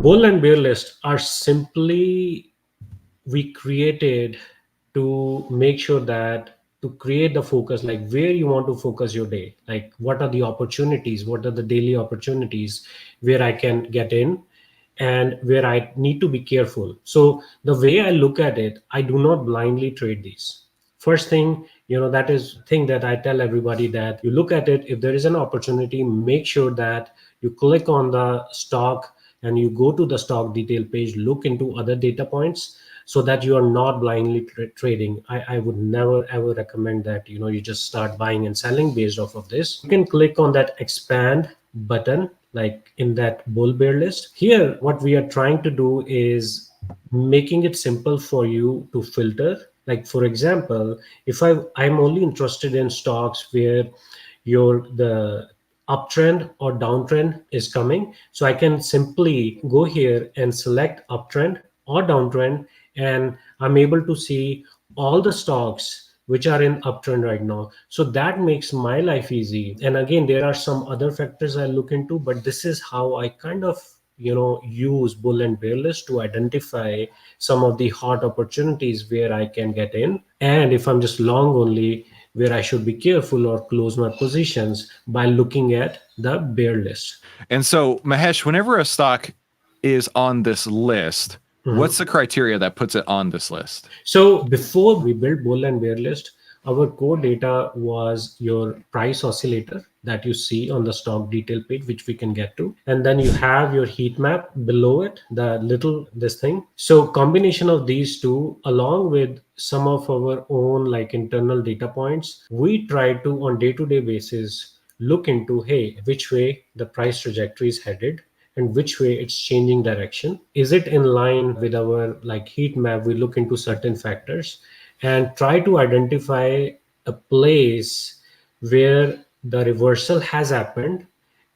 Bull and bear list are simply we created to make sure that to create the focus, like where you want to focus your day, like what are the opportunities, what are the daily opportunities where I can get in and where I need to be careful. So the way I look at it, I do not blindly trade these. First thing, that is thing that I tell everybody, that you look at it, if there is an opportunity, make sure that you click on the stock and you go to the stock detail page, look into other data points, so that you are not blindly trading. I would never ever recommend that you just start buying and selling based off of this. You can click on that expand button, like in that bull bear list. Here what we are trying to do is making it simple for you to filter. Like for example, if I'm only interested in stocks where the uptrend or downtrend is coming, so I can simply go here and select uptrend or downtrend, and I'm able to see all the stocks which are in uptrend right now. So that makes my life easy. And again, there are some other factors I look into, but this is how I kind of use bull and bear list to identify some of the hot opportunities where I can get in, and if I'm just long only, where I should be careful or close my positions by looking at the bear list. And so, Mahesh, whenever a stock is on this list, what's the criteria that puts it on this list? So before we built bull and bear list, our core data was your price oscillator that you see on the stock detail page, which we can get to. And then you have your heat map below it, the little this thing. So combination of these two, along with some of our own like internal data points, we try to on day-to-day basis look into, hey, which way the price trajectory is headed and which way it's changing direction. Is it in line with our like heat map? We look into certain factors and try to identify a place where the reversal has happened,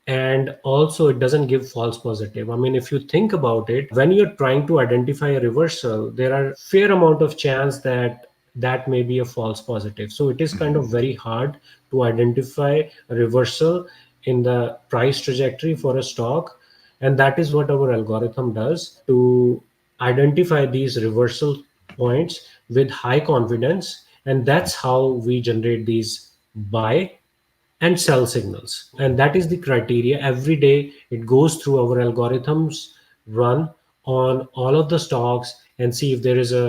and also it doesn't give false positive. I mean, if you think about it, when you're trying to identify a reversal, there are fair amount of chance that that may be a false positive. So it is kind of very hard to identify a reversal in the price trajectory for a stock, and that is what our algorithm does to identify these reversal points with high confidence, and that's how we generate these buy and sell signals. And that is the criteria. Every day it goes through our algorithms, run on all of the stocks and see if there is a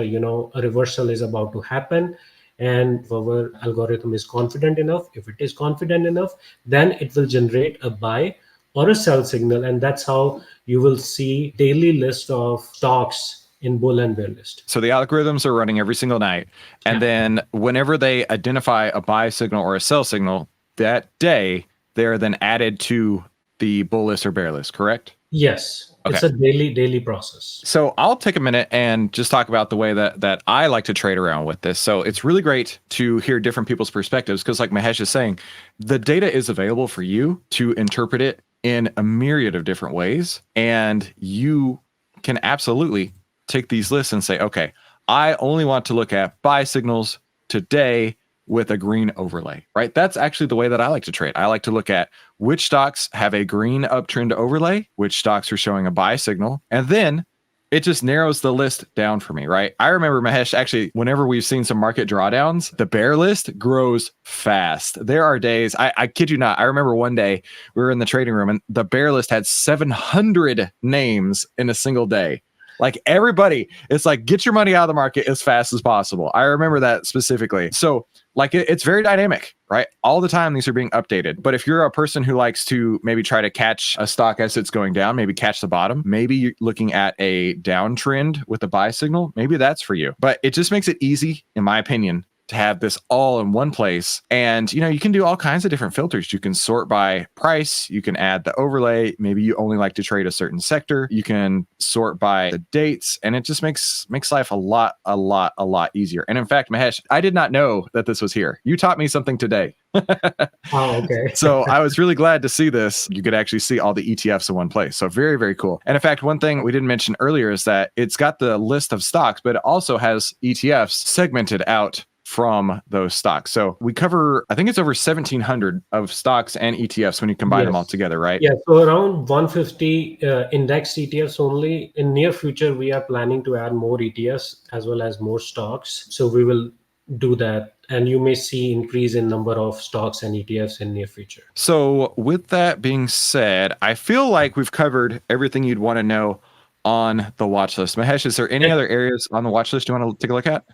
reversal is about to happen. And if our algorithm is confident enough, if it is confident enough, then it will generate a buy or a sell signal. And that's how you will see daily list of stocks in bull and bear list. So the algorithms are running every single night. And then whenever they identify a buy signal or a sell signal that day, they're then added to the bull list or bear list, correct? Yes. Okay. It's a daily process. So I'll take a minute and just talk about the way that I like to trade around with this. So it's really great to hear different people's perspectives because like Mahesh is saying, the data is available for you to interpret it in a myriad of different ways. And you can absolutely take these lists and say, okay, I only want to look at buy signals today with a green overlay, right? That's actually the way that I like to trade. I like to look at which stocks have a green uptrend overlay, which stocks are showing a buy signal, and then it just narrows the list down for me, right? I remember, Mahesh, actually, whenever we've seen some market drawdowns, the bear list grows fast. There are days, I kid you not, I remember one day we were in the trading room and the bear list had 700 names in a single day. Like everybody, it's like, get your money out of the market as fast as possible. I remember that specifically. So like it's very dynamic, right? All the time these are being updated. But if you're a person who likes to maybe try to catch a stock as it's going down, maybe catch the bottom, maybe you're looking at a downtrend with a buy signal, maybe that's for you. But it just makes it easy, in my opinion, to have this all in one place. And, you can do all kinds of different filters. You can sort by price. You can add the overlay. Maybe you only like to trade a certain sector. You can sort by the dates. And it just makes life a lot easier. And in fact, Mahesh, I did not know that this was here. You taught me something today. Oh, okay. So I was really glad to see this. You could actually see all the ETFs in one place. So very, very cool. And in fact, one thing we didn't mention earlier is that it's got the list of stocks, but it also has ETFs segmented out from those stocks. So we cover, I think it's over 1,700 of stocks and ETFs when you combine them all together, right? Yeah, so around 150 index ETFs only. In near future, we are planning to add more ETFs as well as more stocks. So we will do that, and you may see increase in number of stocks and ETFs in near future. So with that being said, I feel like we've covered everything you'd want to know on the watch list. Mahesh, is there any other areas on the watch list you want to take a look at?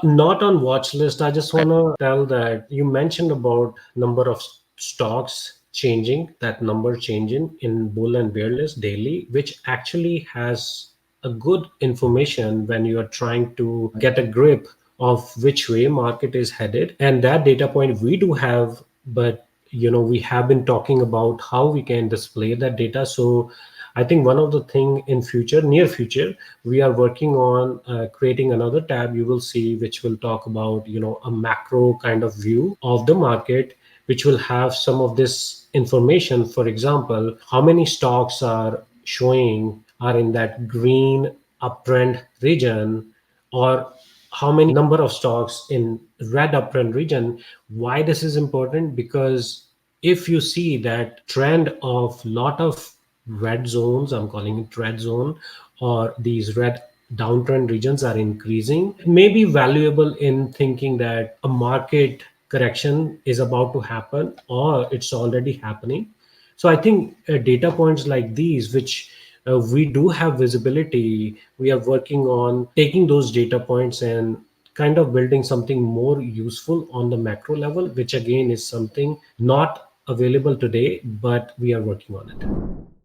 Not on watch list. I just Okay. want to tell that you mentioned about number of stocks changing, that number changing in bull and bear list daily, which actually has a good information when you are trying to get a grip of which way market is headed. And that data point we do have, but we have been talking about how we can display that data. So I think one of the thing in near future, we are working on creating another tab you will see, which will talk about, a macro kind of view of the market, which will have some of this information. For example, how many stocks are in that green uptrend region, or how many number of stocks in red uptrend region. Why this is important? Because if you see that trend of lot of red zones, I'm calling it red zone, or these red downtrend regions are increasing, it may be valuable in thinking that a market correction is about to happen or it's already happening. So I think data points like these, which we do have visibility, we are working on taking those data points and kind of building something more useful on the macro level, which again is something not available today, but we are working on it.